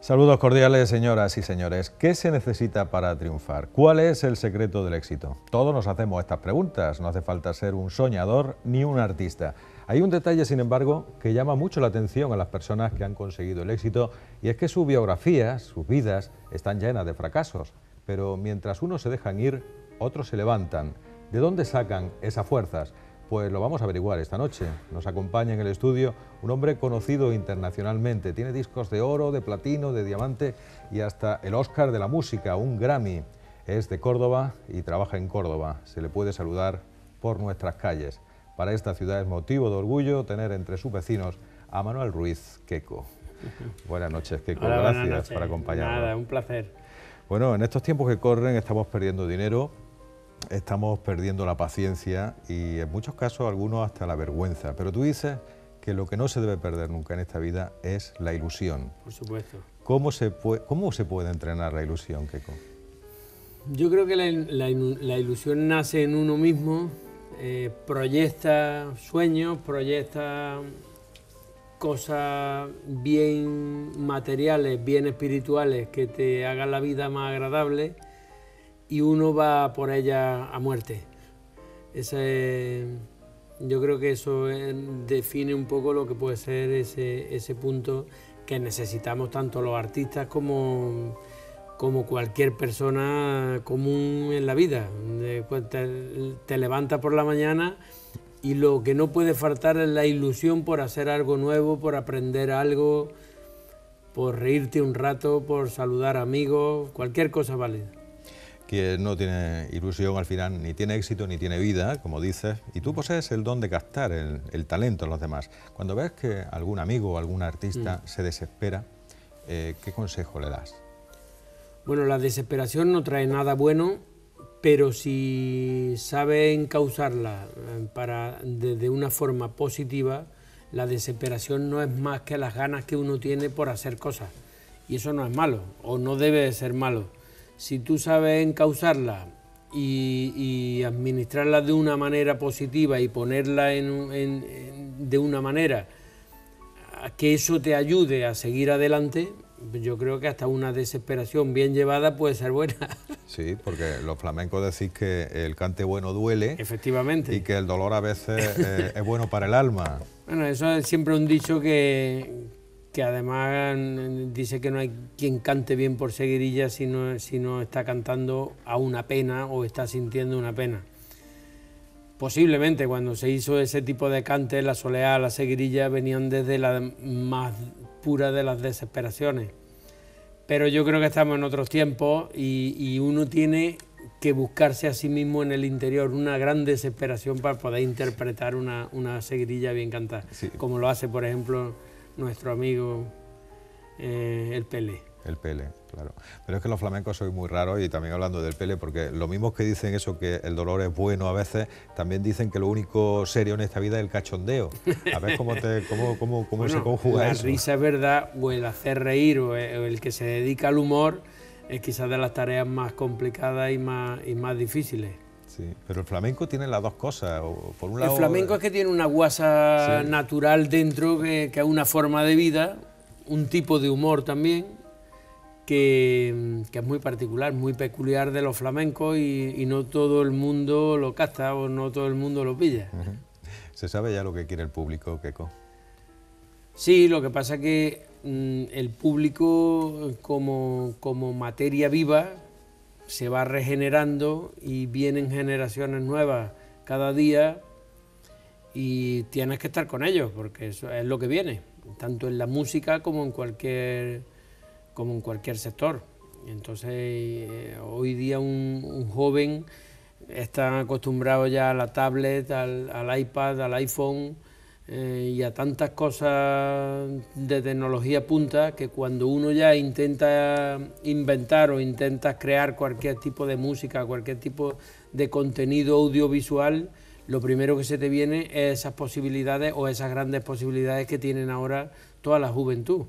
Saludos cordiales, señoras y señores. ¿Qué se necesita para triunfar? ¿Cuál es el secreto del éxito? Todos nos hacemos estas preguntas, no hace falta ser un soñador ni un artista. Hay un detalle, sin embargo, que llama mucho la atención a las personas que han conseguido el éxito, y es que sus biografías, sus vidas, están llenas de fracasos. Pero mientras unos se dejan ir, otros se levantan. ¿De dónde sacan esas fuerzas? Pues lo vamos a averiguar esta noche. Nos acompaña en el estudio un hombre conocido internacionalmente. Tiene discos de oro, de platino, de diamante y hasta el Oscar de la música, un Grammy. Es de Córdoba y trabaja en Córdoba. Se le puede saludar por nuestras calles. Para esta ciudad es motivo de orgullo tener entre sus vecinos a Manuel Ruiz Queco. Buenas noches, Queco. Hola, gracias por acompañarnos. Nada, un placer. Bueno, en estos tiempos que corren estamos perdiendo dinero, estamos perdiendo la paciencia y en muchos casos algunos hasta la vergüenza. Pero tú dices que lo que no se debe perder nunca en esta vida es la ilusión. Por supuesto. ¿Cómo se puede entrenar la ilusión, Queco? Yo creo que la ilusión nace en uno mismo, proyecta sueños, proyecta cosas bien materiales, bien espirituales que te hagan la vida más agradable, y uno va por ella a muerte. Yo creo que eso define un poco lo que puede ser ese punto que necesitamos tanto los artistas como cualquier persona común en la vida. Después te levantas por la mañana y lo que no puede faltar es la ilusión por hacer algo nuevo, por aprender algo, por reírte un rato, por saludar amigos, cualquier cosa válida. Quien no tiene ilusión al final ni tiene éxito ni tiene vida, como dices, y tú posees el don de captar el talento en los demás. Cuando ves que algún amigo o algún artista se desespera, ¿qué consejo le das? Bueno, la desesperación no trae nada bueno, pero si sabes encauzarla de una forma positiva, la desesperación no es más que las ganas que uno tiene por hacer cosas. Y eso no es malo, o no debe de ser malo. Si tú sabes encauzarla y administrarla de una manera positiva y ponerla de una manera que eso te ayude a seguir adelante, yo creo que hasta una desesperación bien llevada puede ser buena. Sí, porque los flamencos decís que el cante bueno duele. Efectivamente. Y que el dolor a veces es bueno para el alma. Bueno, eso es siempre un dicho que además dice que no hay quien cante bien por seguirilla si no está cantando a una pena o está sintiendo una pena. Posiblemente cuando se hizo ese tipo de cante, la soleá, la seguirilla venían desde la más pura de las desesperaciones. Pero yo creo que estamos en otros tiempos y uno tiene que buscarse a sí mismo en el interior una gran desesperación para poder interpretar una seguirilla bien cantada, sí, como lo hace, por ejemplo, nuestro amigo el Pele. El Pele, claro. Pero es que los flamencos sois muy raros, y también hablando del Pele, porque lo mismo que dicen eso, que el dolor es bueno a veces, también dicen que lo único serio en esta vida es el cachondeo. A ver cómo bueno, se conjuga eso. La risa es verdad, o el hacer reír, o el que se dedica al humor, es quizás de las tareas más complicadas y más difíciles. Sí, pero el flamenco tiene las dos cosas. Por un lado, el flamenco es que tiene una guasa natural dentro, que es una forma de vida, un tipo de humor también, que es muy particular, muy peculiar de los flamencos, y no todo el mundo lo capta o no todo el mundo lo pilla. ¿Se sabe ya lo que quiere el público, Queco? Sí, lo que pasa es que el público como materia viva se va regenerando y vienen generaciones nuevas cada día y tienes que estar con ellos porque eso es lo que viene, tanto en la música como en cualquier sector. Entonces hoy día un joven está acostumbrado ya a la tablet, al iPad, al iPhone y a tantas cosas de tecnología punta, que cuando uno ya intenta inventar o intenta crear cualquier tipo de música, cualquier tipo de contenido audiovisual, lo primero que se te viene es esas posibilidades o esas grandes posibilidades que tienen ahora toda la juventud.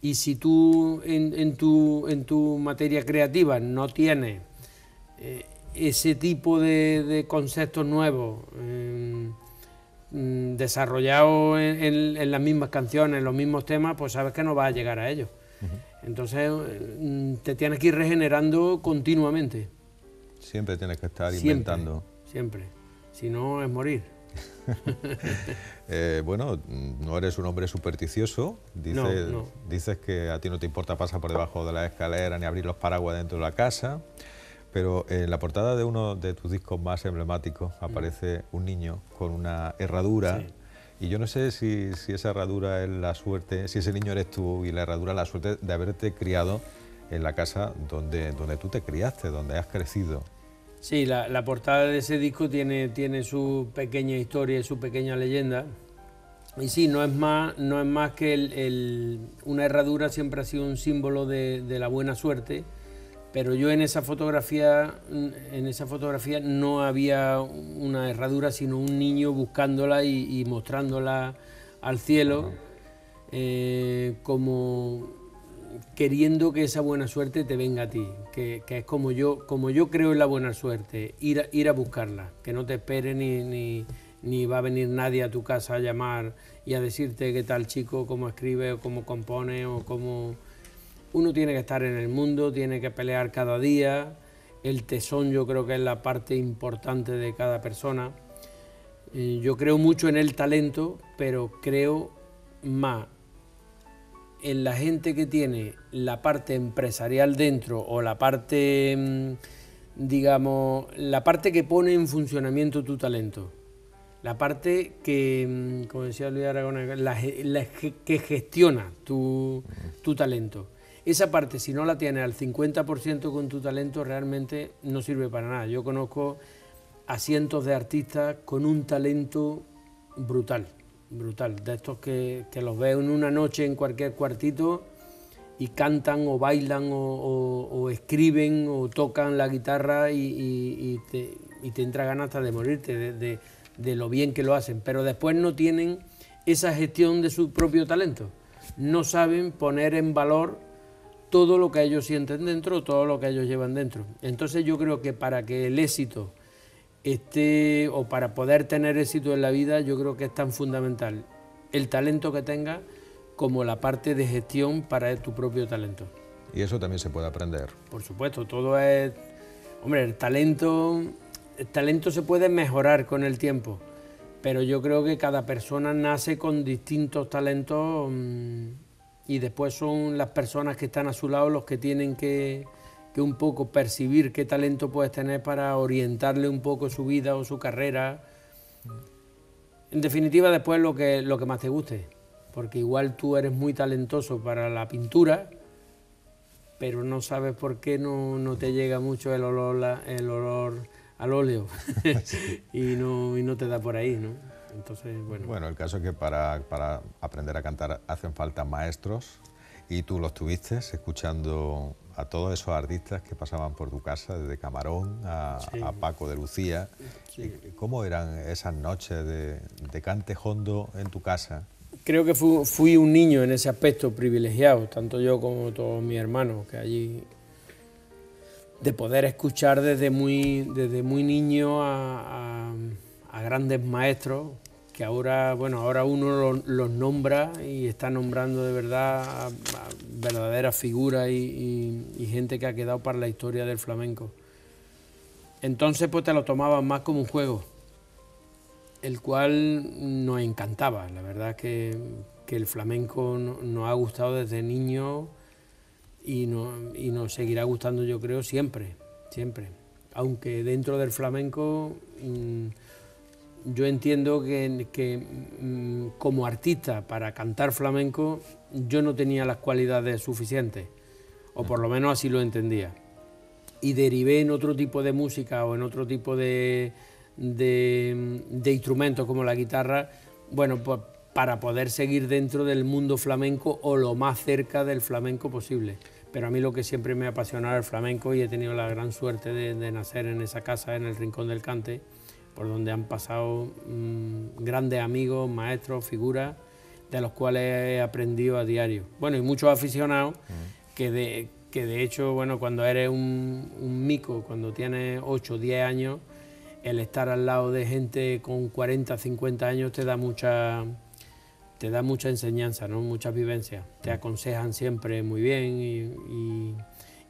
Y si tú en tu materia creativa no tienes ese tipo de conceptos nuevos desarrollados en las mismas canciones, en los mismos temas, pues sabes que no vas a llegar a ellos. Entonces te tienes que ir regenerando continuamente. Siempre tienes que estar Siempre, inventando. Siempre. Si no, es morir. Bueno, no eres un hombre supersticioso. No. Dices que a ti no te importa pasar por debajo de la escalera ni abrir los paraguas dentro de la casa. Pero en la portada de uno de tus discos más emblemáticos aparece un niño con una herradura. Sí. Y yo no sé si esa herradura es la suerte, si ese niño eres tú y la herradura la suerte de haberte criado en la casa donde tú te criaste, donde has crecido. Sí, la portada de ese disco tiene su pequeña historia y su pequeña leyenda. Y sí, no es más que una herradura siempre ha sido un símbolo de la buena suerte, pero yo en esa fotografía no había una herradura, sino un niño buscándola y mostrándola al cielo, como queriendo que esa buena suerte te venga a ti, que es como yo creo en la buena suerte, ir a buscarla, que no te espere ni va a venir nadie a tu casa a llamar y a decirte qué tal chico, cómo escribe o cómo compone o cómo... Uno tiene que estar en el mundo, tiene que pelear cada día, el tesón yo creo que es la parte importante de cada persona. Yo creo mucho en el talento, pero creo más en la gente que tiene la parte empresarial dentro o la parte, digamos, la parte que pone en funcionamiento tu talento. La parte que, como decía Luis Aragonés, que gestiona tu talento. Esa parte, si no la tienes al 50% con tu talento, realmente no sirve para nada. Yo conozco a cientos de artistas con un talento brutal, de estos que los veo en una noche en cualquier cuartito y cantan o bailan o escriben o tocan la guitarra y te entra ganas hasta de morirte de lo bien que lo hacen, pero después no tienen esa gestión de su propio talento, no saben poner en valor todo lo que ellos sienten dentro, todo lo que ellos llevan dentro. Entonces yo creo que para que el éxito esté, o para poder tener éxito en la vida, yo creo que es tan fundamental el talento que tengas como la parte de gestión para tu propio talento. Y eso también se puede aprender. Por supuesto, todo es... Hombre, el talento se puede mejorar con el tiempo, pero yo creo que cada persona nace con distintos talentos y después son las personas que están a su lado los que tienen que un poco percibir qué talento puedes tener para orientarle un poco su vida o su carrera. En definitiva, después lo que más te guste, porque igual tú eres muy talentoso para la pintura, pero no sabes por qué no te llega mucho el olor al óleo y no te da por ahí, ¿no? Entonces, Bueno, el caso es que para aprender a cantar hacen falta maestros y tú los tuviste escuchando a todos esos artistas que pasaban por tu casa, desde Camarón a Paco de Lucía. Sí. ¿Cómo eran esas noches de cante hondo en tu casa? Creo que fui un niño en ese aspecto privilegiado, tanto yo como todos mis hermanos, que allí de poder escuchar desde muy niño a grandes maestros que ahora uno los nombra y está nombrando de verdad a verdaderas figuras y gente que ha quedado para la historia del flamenco. Entonces pues te lo tomabas más como un juego, el cual nos encantaba. La verdad que el flamenco nos ha gustado desde niños y nos seguirá gustando, yo creo, siempre. Aunque dentro del flamenco yo entiendo que como artista para cantar flamenco yo no tenía las cualidades suficientes, o por lo menos así lo entendía. Y derivé en otro tipo de música o en otro tipo de instrumentos como la guitarra, pues para poder seguir dentro del mundo flamenco o lo más cerca del flamenco posible. Pero a mí lo que siempre me ha apasionado es el flamenco y he tenido la gran suerte de nacer en esa casa, en el Rincón del Cante, por donde han pasado grandes amigos, maestros, figuras, de los cuales he aprendido a diario. Bueno, y muchos aficionados que de hecho, cuando eres un mico, cuando tienes 8 o 10 años, el estar al lado de gente con 40, 50 años te da mucha te da mucha enseñanza, ¿no? Muchas vivencias. Te aconsejan siempre muy bien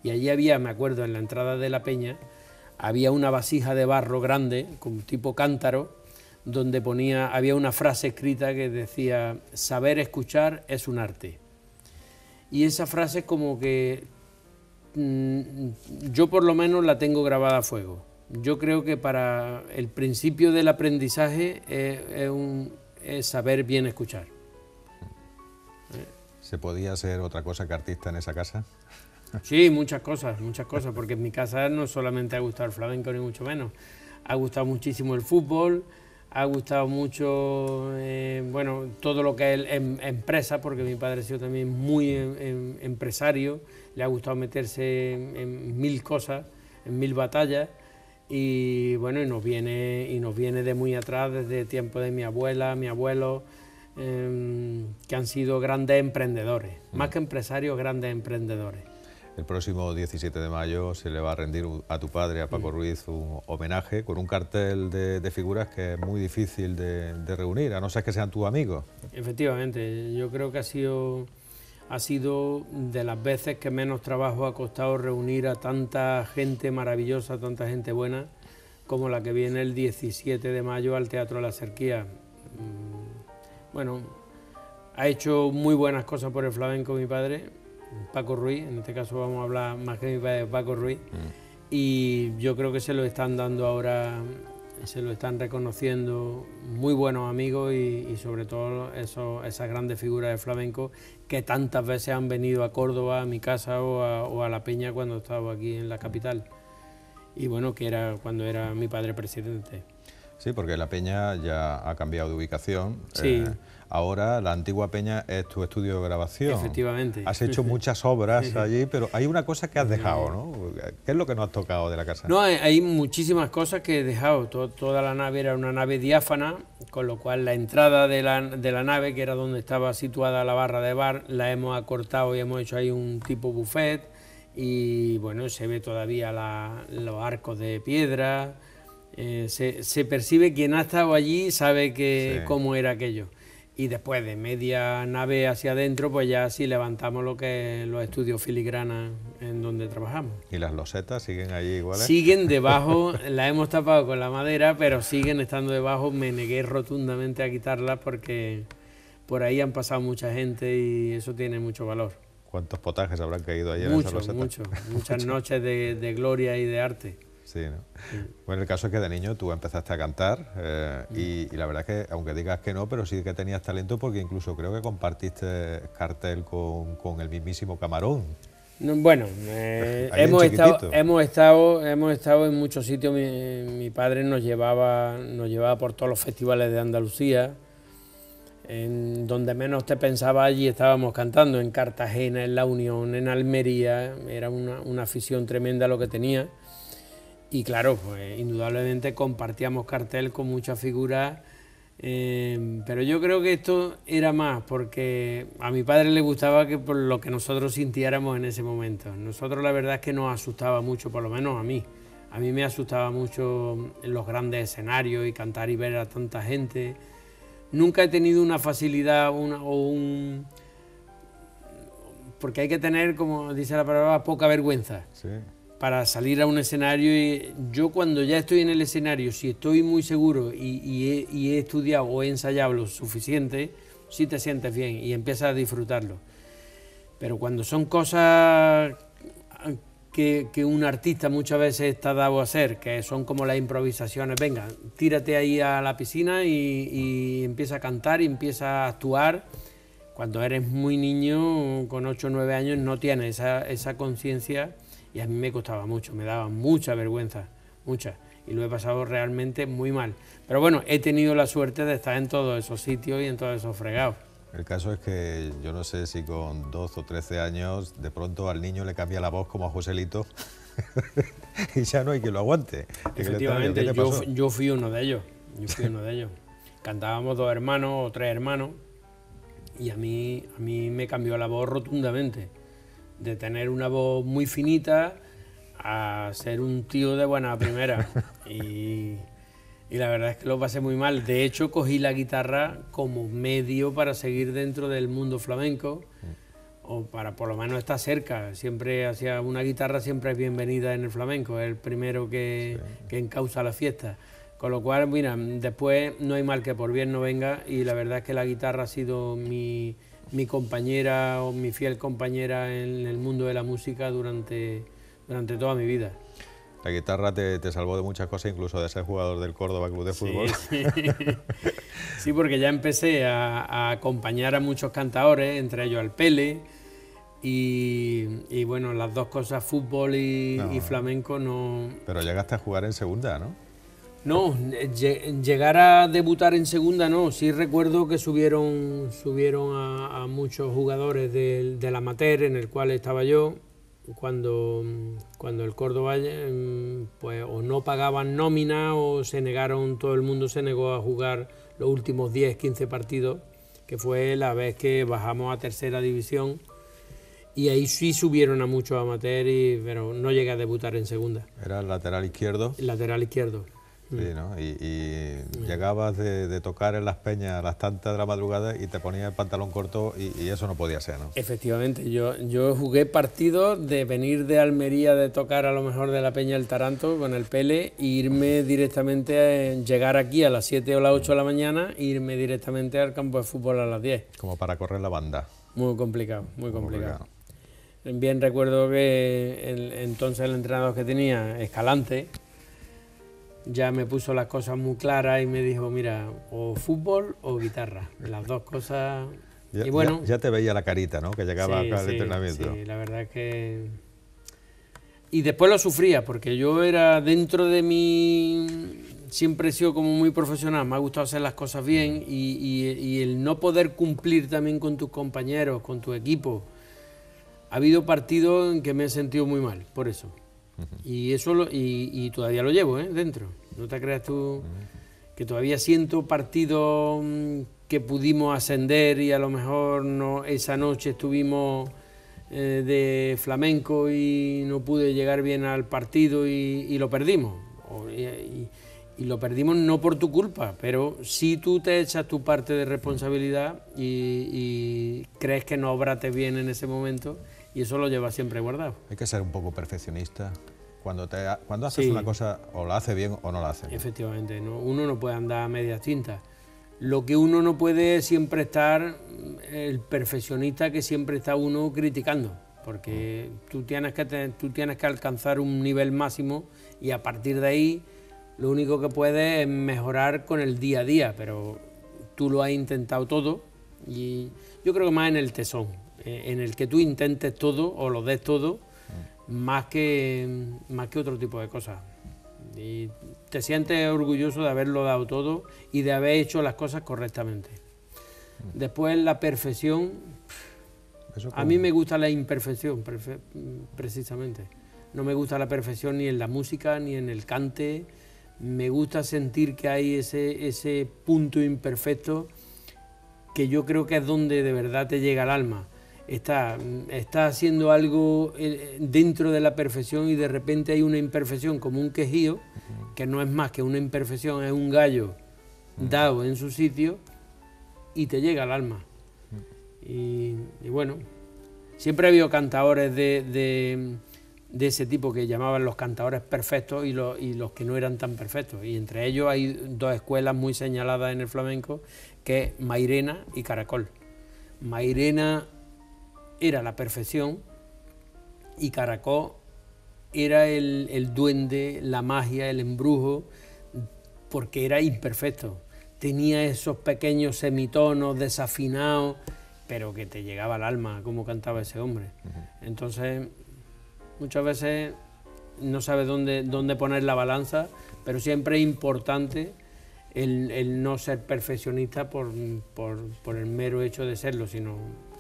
y allí había, me acuerdo, en la entrada de la peña, había una vasija de barro grande, como tipo cántaro, donde había una frase escrita que decía: saber escuchar es un arte. Y esa frase como que yo por lo menos la tengo grabada a fuego. Yo creo que para el principio del aprendizaje es saber bien escuchar. ¿Se podía ser otra cosa que artista en esa casa? Sí, muchas cosas, porque en mi casa no solamente ha gustado el flamenco, ni mucho menos. Ha gustado muchísimo el fútbol, ha gustado mucho, bueno, todo lo que es empresa, porque mi padre ha sido también muy empresario, le ha gustado meterse en mil cosas, en mil batallas, y bueno, y nos viene de muy atrás, desde tiempo de mi abuela, mi abuelo, que han sido grandes emprendedores, más que empresarios, grandes emprendedores. El próximo 17 de mayo se le va a rendir a tu padre, a Paco Ruiz, un homenaje con un cartel de figuras que es muy difícil de reunir, a no ser que sean tus amigos. Efectivamente, yo creo que ha sido de las veces que menos trabajo ha costado reunir a tanta gente maravillosa, tanta gente buena, como la que viene el 17 de mayo al Teatro La Serquía. Bueno, ha hecho muy buenas cosas por el flamenco mi padre, Paco Ruiz, en este caso vamos a hablar más que mi padre, Paco Ruiz, y yo creo que se lo están dando ahora, se lo están reconociendo muy buenos amigos y sobre todo esas grandes figuras de flamenco que tantas veces han venido a Córdoba, a mi casa o a La Peña cuando estaba aquí en la capital, y bueno, que era cuando era mi padre presidente. Sí, porque la Peña ya ha cambiado de ubicación. Sí. Ahora la antigua Peña es tu estudio de grabación. Efectivamente. Has hecho muchas obras allí, pero hay una cosa que has dejado, ¿no? ¿Qué es lo que no has tocado de la casa? No, hay muchísimas cosas que he dejado. Toda la nave era una nave diáfana, con lo cual la entrada de la nave, que era donde estaba situada la barra de bar, la hemos acortado y hemos hecho ahí un tipo buffet. Y bueno, se ve todavía los arcos de piedra. Se percibe, quien ha estado allí sabe cómo era aquello. Y después de media nave hacia adentro, pues ya sí levantamos lo que es los estudios filigrana en donde trabajamos. ¿Y las losetas siguen allí iguales? Siguen debajo, las hemos tapado con la madera, pero siguen estando debajo. Me negué rotundamente a quitarlas porque por ahí han pasado mucha gente y eso tiene mucho valor. ¿Cuántos potajes habrán caído allí en esas losetas? Muchas noches de gloria y de arte. Sí, ¿no? Sí. Bueno, el caso es que de niño tú empezaste a cantar y la verdad es que, aunque digas que no, pero sí que tenías talento porque incluso creo que compartiste cartel con el mismísimo Camarón. Bueno, hemos estado en muchos sitios. Mi padre nos llevaba por todos los festivales de Andalucía. En donde menos te pensaba, allí estábamos cantando, en Cartagena, en La Unión, en Almería. Era una afición tremenda lo que tenía. Y claro, pues indudablemente compartíamos cartel con muchas figuras, pero yo creo que esto era más porque a mi padre le gustaba que por lo que nosotros sintiéramos en ese momento. Nosotros la verdad es que nos asustaba mucho, por lo menos a mí. A mí me asustaba mucho en los grandes escenarios y cantar y ver a tanta gente. Nunca he tenido una facilidad porque hay que tener, como dice la palabra, poca vergüenza. Sí. Para salir a un escenario, y yo cuando ya estoy en el escenario, si estoy muy seguro y he estudiado o he ensayado lo suficiente, sí te sientes bien y empiezas a disfrutarlo. Pero cuando son cosas que un artista muchas veces está dado a hacer, que son como las improvisaciones, venga, tírate ahí a la piscina y empieza a cantar y empieza a actuar. Cuando eres muy niño, con 8 o 9 años, no tienes esa conciencia. Y a mí me costaba mucho, me daba mucha vergüenza, mucha, y lo he pasado realmente muy mal. Pero bueno, he tenido la suerte de estar en todos esos sitios y en todos esos fregados. El caso es que yo no sé si con 12 o 13 años de pronto al niño le cambia la voz como a Joselito y ya no hay quien lo aguante. Efectivamente, yo fui uno de ellos, Cantábamos 2 hermanos o 3 hermanos y a mí me cambió la voz rotundamente. De tener una voz muy finita a ser un tío de buena primera. Y Y la verdad es que lo pasé muy mal. De hecho, cogí la guitarra como medio para seguir dentro del mundo flamenco, o para por lo menos estar cerca. Siempre hacía una guitarra, siempre es bienvenida en el flamenco, es el primero que encausa la fiesta. Con lo cual, mira, después no hay mal que por bien no venga, y la verdad es que la guitarra ha sido mi compañera o mi fiel compañera en el mundo de la música durante toda mi vida. La guitarra te salvó de muchas cosas, incluso de ser jugador del Córdoba Club de Fútbol. Sí, sí, porque ya empecé a acompañar a muchos cantadores, entre ellos al Pele, y bueno, las dos cosas, fútbol y flamenco, no... Pero llegaste a jugar en segunda, ¿no? No, llegar a debutar en segunda no. Sí recuerdo que subieron a muchos jugadores del amateur, en el cual estaba yo, cuando el Córdoba pues o no pagaban nómina o se negaron, todo el mundo se negó a jugar los últimos 10, 15 partidos, que fue la vez que bajamos a tercera división, y ahí sí subieron a muchos amateurs, pero no llegué a debutar en segunda. Era el lateral izquierdo. El lateral izquierdo. Sí, ¿no? Y llegabas de tocar en las peñas a las tantas de la madrugada y te ponías el pantalón corto y eso no podía ser, ¿no? Efectivamente, yo jugué partidos de venir de Almería, de tocar a lo mejor de la Peña del Taranto con el Pele, e irme directamente, llegar aquí a las 7 o las 8 de la mañana e irme directamente al campo de fútbol a las 10. Como para correr la banda. Muy complicado, muy complicado. Bien recuerdo que entonces el entrenador que tenía, Escalante, ya me puso las cosas muy claras y me dijo, mira, o fútbol o guitarra, las dos cosas. Ya, y bueno, ya te veía la carita, ¿no? Que llegaba acá al entrenamiento. Sí, la verdad que... Y después lo sufría, porque yo era dentro de mí, siempre he sido como muy profesional, me ha gustado hacer las cosas bien, y el no poder cumplir también con tus compañeros, con tu equipo. Ha habido partidos en que me he sentido muy mal, por eso. Y eso y todavía lo llevo dentro. No te creas tú que todavía siento partidos que pudimos ascender y a lo mejor no, esa noche estuvimos de flamenco y no pude llegar bien al partido y lo perdimos. Y lo perdimos no por tu culpa, pero sí tú te echas tu parte de responsabilidad y crees que no obraste bien en ese momento, y eso lo llevas siempre guardado. Hay que ser un poco perfeccionista. Cuando haces una cosa, o la hace bien o no la hace bien. Efectivamente, ¿no? Uno no puede andar a medias tintas. Lo que uno no puede es siempre estar el perfeccionista que siempre está uno criticando, porque tú tienes que alcanzar un nivel máximo, y a partir de ahí lo único que puedes es mejorar con el día a día, pero tú lo has intentado todo, y yo creo que más en el tesón, en el que tú intentes todo o lo des todo, más que otro tipo de cosas. Y te sientes orgulloso de haberlo dado todo y de haber hecho las cosas correctamente. Después, la perfección, a mí me gusta la imperfección, precisamente. No me gusta la perfección ni en la música ni en el cante. Me gusta sentir que hay ese punto imperfecto, que yo creo que es donde de verdad te llega al alma. Está haciendo algo dentro de la perfección y de repente hay una imperfección, como un quejío, que no es más que una imperfección, es un gallo dado en su sitio y te llega al alma. Y bueno, siempre ha habido cantadores de ese tipo que llamaban los cantadores perfectos y los que no eran tan perfectos. Y entre ellos hay dos escuelas muy señaladas en el flamenco, que es Mairena y Caracol. Mairena era la perfección y Caracol era el duende, la magia, el embrujo, porque era imperfecto. Tenía esos pequeños semitonos desafinados, pero que te llegaba al alma como cantaba ese hombre. Entonces, muchas veces no sabes dónde poner la balanza, pero siempre es importante el no ser perfeccionista por el mero hecho de serlo, sino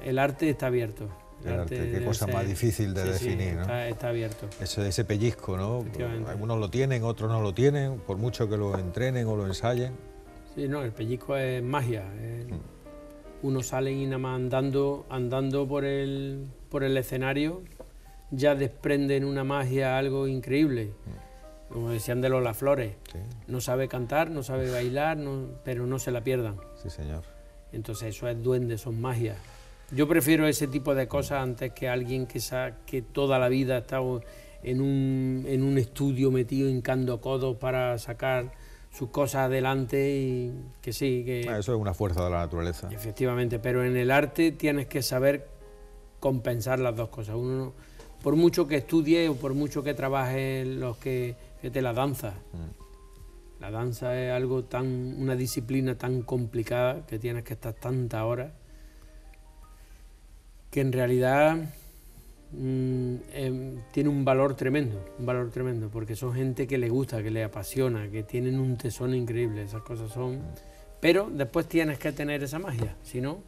el arte está abierto. El arte, qué cosa más difícil de definir, ¿no? Está abierto. Ese pellizco, ¿no? Algunos lo tienen, otros no lo tienen, por mucho que lo entrenen o lo ensayen. Sí, no, el pellizco es magia. Uno sale y nada más andando por el escenario, ya desprenden una magia, algo increíble. como decían de Lola Flores. Sí. No sabe cantar, no sabe bailar, pero no se la pierdan. Sí, señor. Entonces eso es duende, son magia. Yo prefiero ese tipo de cosas antes que alguien que toda la vida ha estado en un estudio metido hincando codos para sacar sus cosas adelante y que sí, que... Eso es una fuerza de la naturaleza. Efectivamente, pero en el arte tienes que saber compensar las dos cosas. Uno, por mucho que estudie o por mucho que trabaje fíjate, la danza. La danza es algo una disciplina tan complicada que tienes que estar tantas horas que en realidad tiene un valor tremendo, porque son gente que le gusta, que le apasiona, que tienen un tesón increíble, esas cosas son... Pero después tienes que tener esa magia, si no...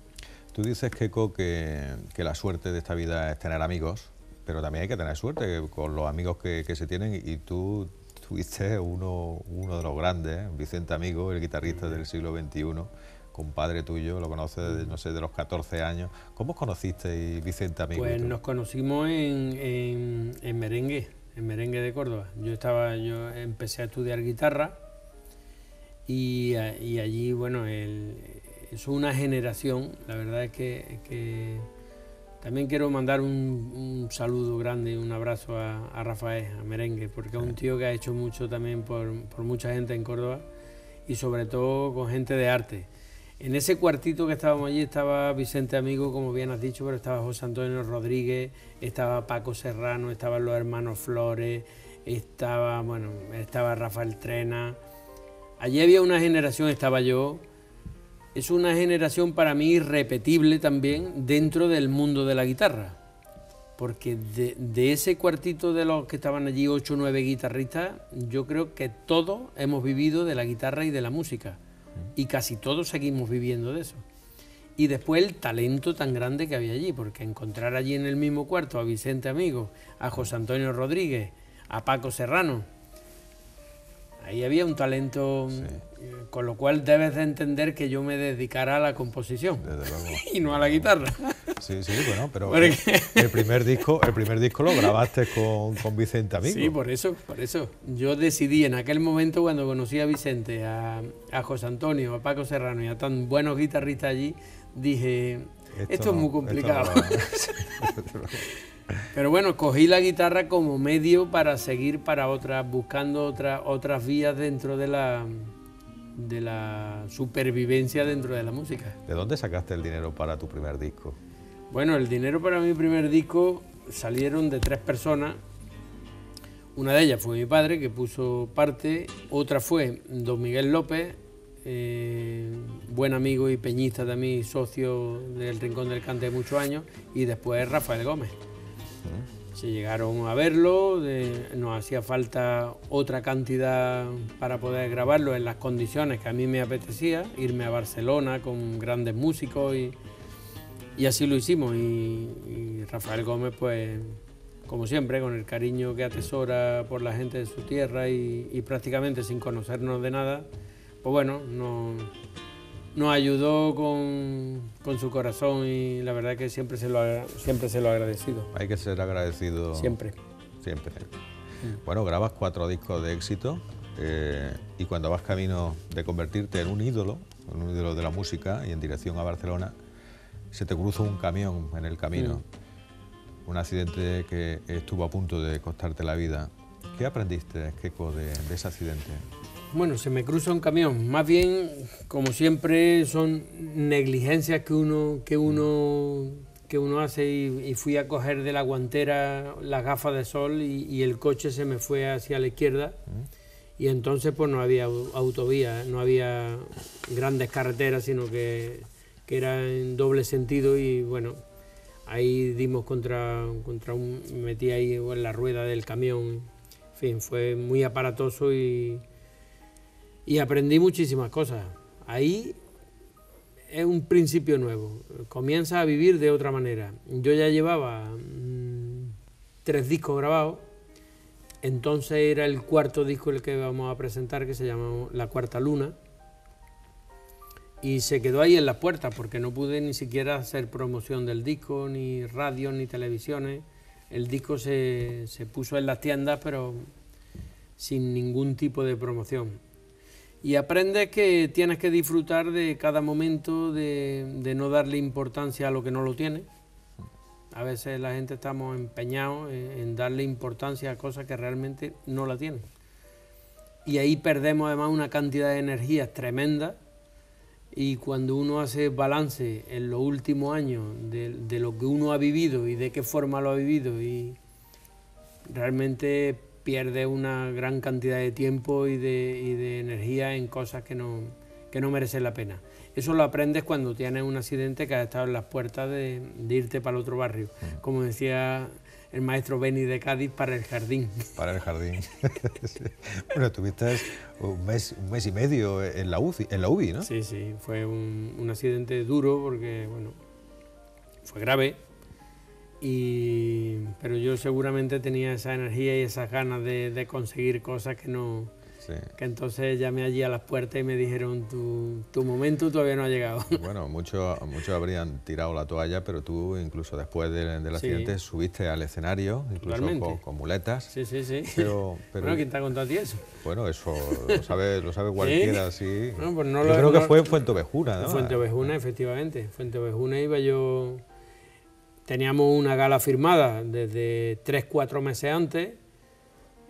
Tú dices, Keko, que la suerte de esta vida es tener amigos, pero también hay que tener suerte con los amigos que se tienen, y tú tuviste uno de los grandes, Vicente Amigo, el guitarrista del siglo XXI, compadre tuyo, lo conoces desde, no sé, de los 14 años. ¿Cómo os conocisteis, Vicente Amigo? Pues nos conocimos en merengue de Córdoba. Yo empecé a estudiar guitarra y allí, bueno, es una generación. La verdad es que también quiero mandar un saludo grande, un abrazo a Rafael, a Merengue, porque es un tío que ha hecho mucho también por mucha gente en Córdoba y sobre todo con gente de arte. En ese cuartito que estábamos allí estaba Vicente Amigo, como bien has dicho, pero estaba José Antonio Rodríguez, estaba Paco Serrano, estaban los hermanos Flores, estaba Rafael Trena. Allí había una generación, estaba yo. Es una generación para mí irrepetible también dentro del mundo de la guitarra, porque de ese cuartito de los que estaban allí, 8 o 9 guitarristas, yo creo que todos hemos vivido de la guitarra y de la música, y casi todos seguimos viviendo de eso. Y después el talento tan grande que había allí, porque encontrar allí en el mismo cuarto a Vicente Amigo, a José Antonio Rodríguez, a Paco Serrano, ahí había un talento, sí. Con lo cual debes de entender que yo me dedicara a la composición. Desde luego. Y no a la guitarra. Sí, bueno, pero porque... el primer disco lo grabaste con Vicente Amigo. Sí, por eso. Yo decidí en aquel momento, cuando conocí a Vicente, a José Antonio, a Paco Serrano y a tan buenos guitarristas allí, dije, esto es muy complicado. Pero bueno, cogí la guitarra como medio para seguir buscando otras vías dentro de la supervivencia dentro de la música. ¿De dónde sacaste el dinero para tu primer disco? Bueno, el dinero para mi primer disco salieron de 3 personas. Una de ellas fue mi padre, que puso parte. Otra fue don Miguel López, buen amigo y peñista también, socio del Rincón del Cante de muchos años. Y después Rafael Gómez. Se llegaron a verlo, nos hacía falta otra cantidad para poder grabarlo en las condiciones que a mí me apetecía, irme a Barcelona con grandes músicos y así lo hicimos. Y Rafael Gómez, pues como siempre, con el cariño que atesora por la gente de su tierra y prácticamente sin conocernos de nada, pues bueno, nos ayudó con su corazón y la verdad que siempre se lo he agradecido. Hay que ser agradecido. Siempre. Bueno, grabas 4 discos de éxito y cuando vas camino de convertirte en un ídolo de la música y en dirección a Barcelona, se te cruza un camión en el camino. Un accidente que estuvo a punto de costarte la vida. ¿Qué aprendiste, Keko, de ese accidente? Bueno, se me cruza un camión. Más bien, como siempre, son negligencias que uno hace y fui a coger de la guantera las gafas de sol y el coche se me fue hacia la izquierda y entonces pues no había autovía, no había grandes carreteras, sino que era en doble sentido y bueno, ahí dimos me metí ahí en la rueda del camión. En fin, fue muy aparatoso y aprendí muchísimas cosas. Ahí es un principio nuevo, comienza a vivir de otra manera. Yo ya llevaba 3 discos grabados, entonces era el 4º disco el que vamos a presentar, que se llama La Cuarta Luna, y se quedó ahí en las puertas porque no pude ni siquiera hacer promoción del disco, ni radio, ni televisiones. El disco se puso en las tiendas, pero sin ningún tipo de promoción. Y aprendes que tienes que disfrutar de cada momento, de no darle importancia a lo que no lo tiene. A veces la gente estamos empeñados en darle importancia a cosas que realmente no la tienen. Y ahí perdemos además una cantidad de energías tremenda, y cuando uno hace balance en los últimos años de lo que uno ha vivido y de qué forma lo ha vivido, y realmente pierde una gran cantidad de tiempo y de energía en cosas que no merecen la pena. Eso lo aprendes cuando tienes un accidente que has estado en las puertas de irte para el otro barrio. Como decía el maestro Beni de Cádiz, para el jardín. Para el jardín. Bueno, tuviste un mes y medio en la UBI, ¿no? Sí, sí, fue un accidente duro porque, bueno, fue grave. Pero yo seguramente tenía esa energía y esas ganas de conseguir cosas que no... Sí. Que entonces llamé allí a las puertas y me dijeron, tu momento todavía no ha llegado. Bueno, muchos habrían tirado la toalla, pero tú incluso después del accidente subiste al escenario, incluso con muletas. Sí, sí, sí. Pero, bueno, ¿quién te ha contado a ti eso? Bueno, eso lo sabe cualquiera, sí. Bueno, pues yo creo que fue en Fuenteovejuna, ¿no? Fuenteovejuna, efectivamente. Fuenteovejuna iba yo... Teníamos una gala firmada desde 3-4 meses antes,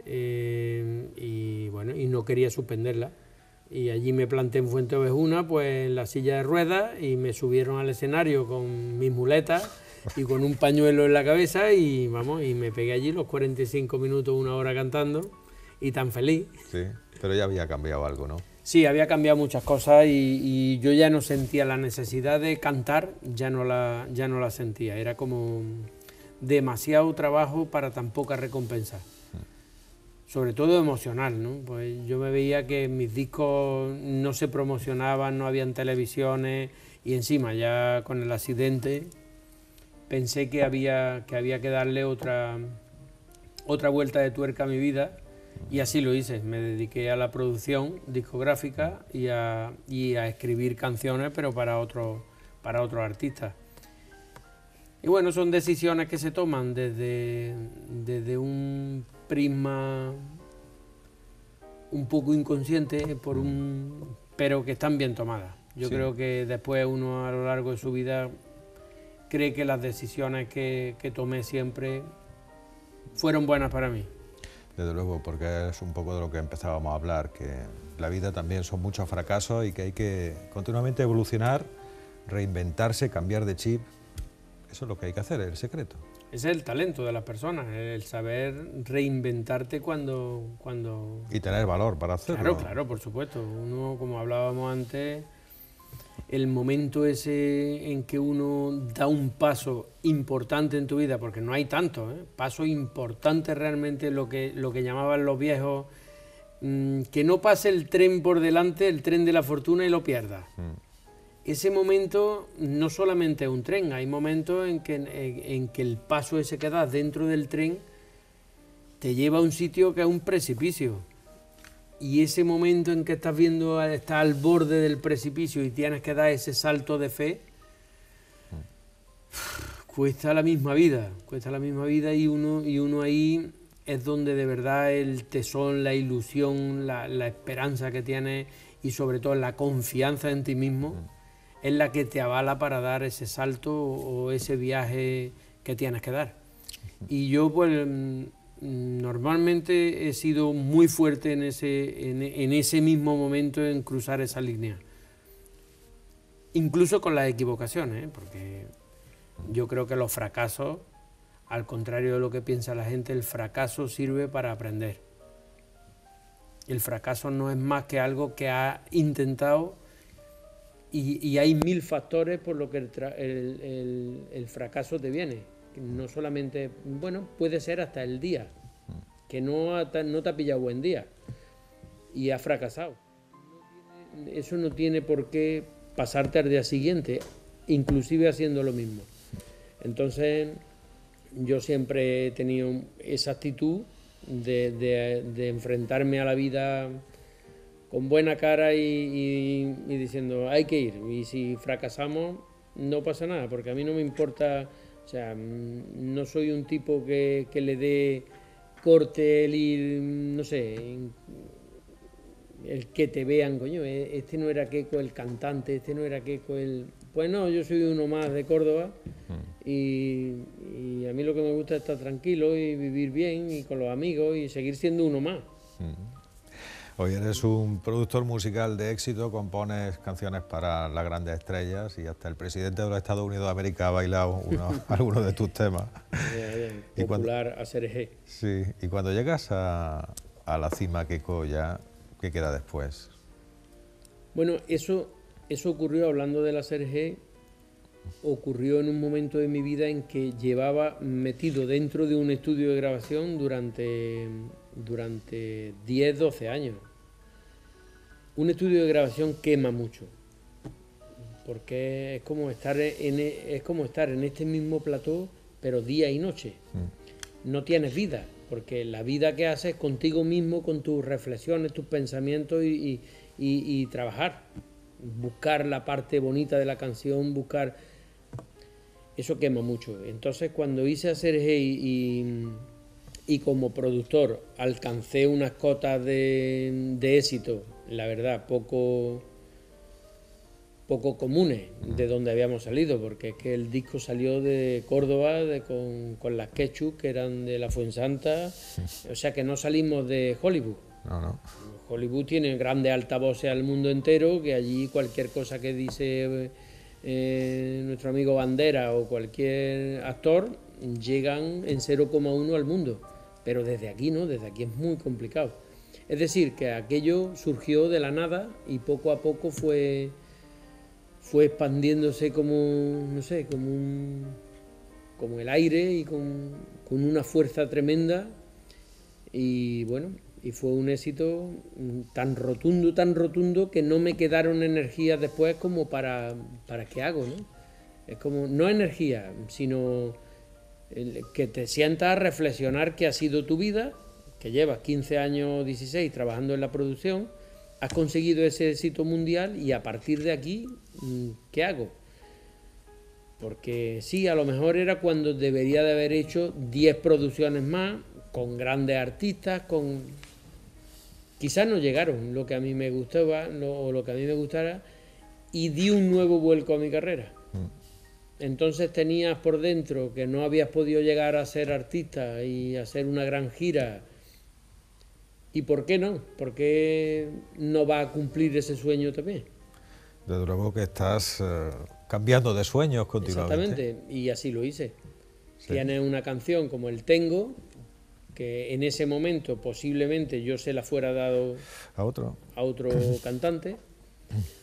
y bueno, y no quería suspenderla. Y allí me planté en Fuenteovejuna, pues en la silla de ruedas, y me subieron al escenario con mis muletas y con un pañuelo en la cabeza, y vamos, y me pegué allí los 45 minutos, 1 hora cantando, y tan feliz. Sí, pero ya había cambiado algo, ¿no? Sí, había cambiado muchas cosas, y yo ya no sentía la necesidad de cantar, ya no la sentía. Era como demasiado trabajo para tan poca recompensa. Sobre todo emocional, ¿no? Pues yo me veía que mis discos no se promocionaban, no habían televisiones, y encima ya con el accidente pensé que había que darle otra vuelta de tuerca a mi vida. Y así lo hice, me dediqué a la producción discográfica y a escribir canciones, pero para otros artistas. Y bueno, son decisiones que se toman desde un prisma un poco inconsciente, pero que están bien tomadas. Yo creo que después uno a lo largo de su vida cree que las decisiones que tomé siempre fueron buenas para mí. Desde luego, porque es un poco de lo que empezábamos a hablar, que la vida también son muchos fracasos y que hay que continuamente evolucionar, reinventarse, cambiar de chip. Eso es lo que hay que hacer, es el secreto. Ese es el talento de las personas, el saber reinventarte cuando... Y tener valor para hacerlo. Claro, claro, por supuesto. Uno, como hablábamos antes, el momento ese en que uno da un paso importante en tu vida, porque no hay tanto, paso importante realmente, lo que llamaban los viejos, que no pase el tren por delante, el tren de la fortuna, y lo pierdas. Ese momento no solamente es un tren, hay momentos en que el paso ese que das dentro del tren te lleva a un sitio que es un precipicio. Y ese momento en que estás al borde del precipicio y tienes que dar ese salto de fe, cuesta la misma vida, y uno ahí es donde de verdad el tesón, la ilusión, la esperanza que tienes, y sobre todo la confianza en ti mismo, es la que te avala para dar ese salto o ese viaje que tienes que dar. Y yo pues normalmente he sido muy fuerte en ese mismo momento en cruzar esa línea. Incluso con las equivocaciones, porque yo creo que los fracasos, al contrario de lo que piensa la gente, el fracaso sirve para aprender. El fracaso no es más que algo que has intentado, y hay 1000 factores por lo que el fracaso te viene. No solamente, bueno, puede ser hasta el día, que no te ha pillado buen día y has fracasado. Eso no tiene por qué pasarte al día siguiente, inclusive haciendo lo mismo. Entonces, yo siempre he tenido esa actitud de enfrentarme a la vida con buena cara y diciendo, hay que ir. Y si fracasamos, no pasa nada, porque a mí no me importa. O sea, no soy un tipo que le dé corte, el ir, no sé, el que te vean, coño, este no era Keiko el cantante, este no era Keiko el... Pues no, yo soy uno más de Córdoba y a mí lo que me gusta es estar tranquilo y vivir bien y con los amigos y seguir siendo uno más. Hoy eres un productor musical de éxito, compones canciones para las grandes estrellas y hasta el presidente de los Estados Unidos de América ha bailado algunos de tus temas. Popular a Sergé. Sí, y cuando llegas a la cima, Keiko, ya, ¿qué queda después? Bueno, eso ocurrió, hablando de la Sergé, ocurrió en un momento de mi vida en que llevaba metido dentro de un estudio de grabación durante 10, 12 años. Un estudio de grabación quema mucho, porque es como estar en este mismo plató, pero día y noche. No tienes vida, porque la vida que haces es contigo mismo, con tus reflexiones, tus pensamientos y trabajar. Buscar la parte bonita de la canción, buscar... Eso quema mucho. Entonces, cuando hice a Sergé y como productor alcancé unas cotas de éxito, la verdad, poco comunes de donde habíamos salido, porque es que el disco salió de Córdoba con las Ketchup, que eran de la Fuensanta, o sea que no salimos de Hollywood. No. Hollywood tiene grandes altavoces al mundo entero, que allí cualquier cosa que dice nuestro amigo Bandera o cualquier actor llegan en 0,1 al mundo, pero desde aquí no, desde aquí es muy complicado. Es decir, que aquello surgió de la nada y poco a poco fue expandiéndose como, no sé, como el aire y con una fuerza tremenda, y bueno, y fue un éxito tan rotundo que no me quedaron energías después como para ¿qué hago, no? Es como, no energía, sino que te sientas a reflexionar qué ha sido tu vida, que llevas 15 años, 16 trabajando en la producción, has conseguido ese éxito mundial y a partir de aquí, ¿qué hago? Porque sí, a lo mejor era cuando debería de haber hecho 10 producciones más, con grandes artistas, quizás no llegaron lo que a mí me gustaba o lo que a mí me gustara, y di un nuevo vuelco a mi carrera. Entonces tenías por dentro que no habías podido llegar a ser artista y hacer una gran gira. ¿Y por qué no? ¿Por qué no va a cumplir ese sueño también? Desde luego que estás cambiando de sueños continuamente. Exactamente, y así lo hice. Sí. Tienes una canción como El Tengo, que en ese momento posiblemente yo se la fuera dado a otro cantante,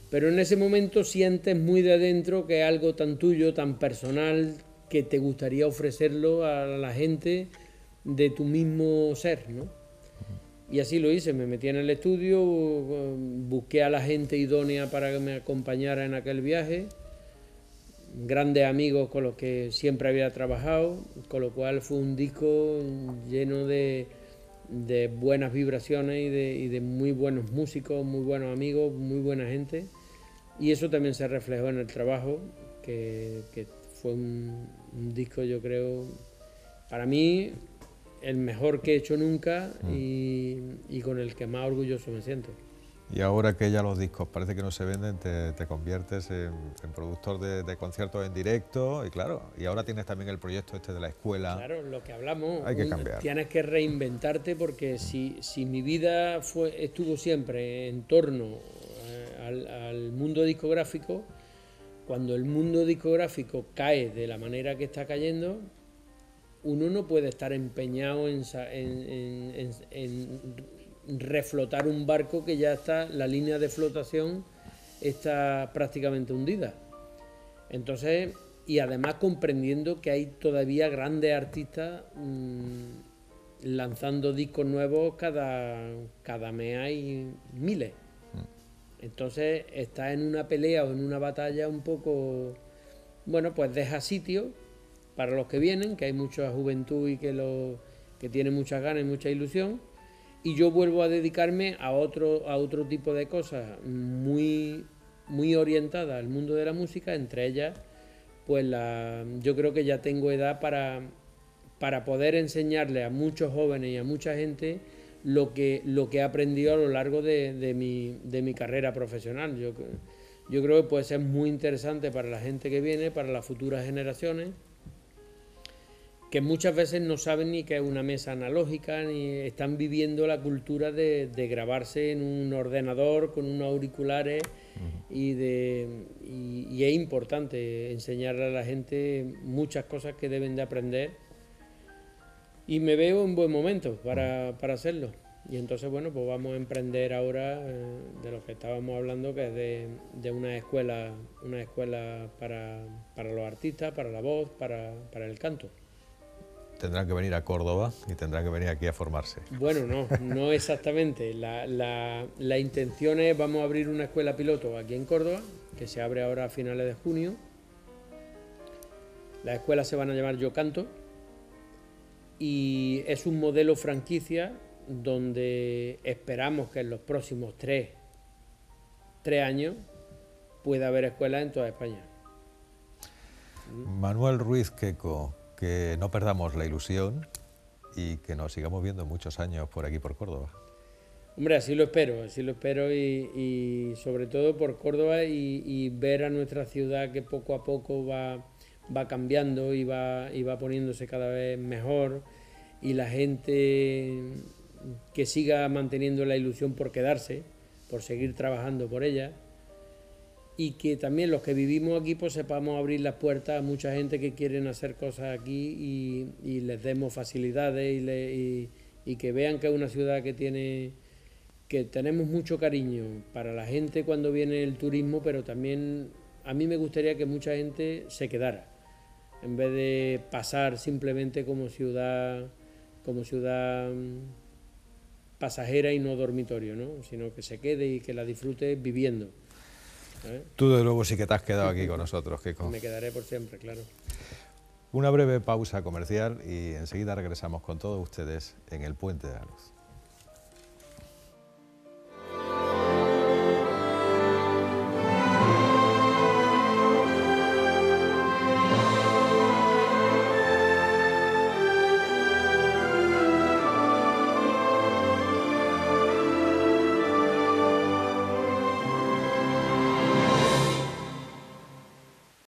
pero en ese momento sientes muy de adentro que es algo tan tuyo, tan personal, que te gustaría ofrecerlo a la gente de tu mismo ser, ¿no? Y así lo hice, me metí en el estudio, busqué a la gente idónea para que me acompañara en aquel viaje, grandes amigos con los que siempre había trabajado, con lo cual fue un disco lleno de buenas vibraciones y de muy buenos músicos, muy buenos amigos, muy buena gente, y eso también se reflejó en el trabajo, que fue un disco, yo creo, para mí, el mejor que he hecho nunca y con el que más orgulloso me siento. Y ahora que ya los discos parece que no se venden, te conviertes en productor de conciertos en directo, y claro, y ahora tienes también el proyecto este de la escuela. Claro, lo que hablamos, hay que cambiar. Tienes que reinventarte, porque si mi vida estuvo siempre en torno al mundo discográfico, cuando el mundo discográfico cae de la manera que está cayendo, uno no puede estar empeñado en reflotar un barco que ya está, la línea de flotación está prácticamente hundida. Entonces, y además comprendiendo que hay todavía grandes artistas lanzando discos nuevos cada mes, hay miles. Entonces está en una pelea o en una batalla un poco, bueno, pues deja sitio para los que vienen, que hay mucha juventud y que tiene muchas ganas y mucha ilusión, y yo vuelvo a dedicarme a otro tipo de cosas muy, muy orientadas al mundo de la música, entre ellas, pues yo creo que ya tengo edad para poder enseñarle a muchos jóvenes y a mucha gente lo que he aprendido a lo largo de mi carrera profesional. Yo creo que puede ser muy interesante para la gente que viene, para las futuras generaciones, que muchas veces no saben ni qué es una mesa analógica, ni están viviendo la cultura de grabarse en un ordenador con unos auriculares, y es importante enseñarle a la gente muchas cosas que deben de aprender, y me veo en buen momento para hacerlo. Y entonces, bueno, pues vamos a emprender ahora de lo que estábamos hablando, que es de una escuela para los artistas, para la voz, para el canto. Tendrán que venir a Córdoba y tendrán que venir aquí a formarse. Bueno, no exactamente. La intención es, vamos a abrir una escuela piloto aquí en Córdoba, que se abre ahora a finales de junio. Las escuelas se van a llamar Yo Canto, y es un modelo franquicia donde esperamos que en los próximos 3 años pueda haber escuelas en toda España. Manuel Ruiz Queco, que no perdamos la ilusión y que nos sigamos viendo muchos años por aquí, por Córdoba. Hombre, así lo espero y sobre todo por Córdoba, y ver a nuestra ciudad que poco a poco va cambiando y va poniéndose cada vez mejor, y la gente que siga manteniendo la ilusión por quedarse, por seguir trabajando por ella, y que también los que vivimos aquí pues sepamos abrir las puertas a mucha gente que quieren hacer cosas aquí, y les demos facilidades y que vean que es una ciudad que tenemos mucho cariño para la gente cuando viene el turismo, pero también a mí me gustaría que mucha gente se quedara, en vez de pasar simplemente como ciudad pasajera y no dormitorio, ¿no? Sino que se quede y que la disfrute viviendo. Tú de luego sí que te has quedado aquí con nosotros, Queco. Me quedaré por siempre, claro. Una breve pausa comercial y enseguida regresamos con todos ustedes en El Puente de la Luz.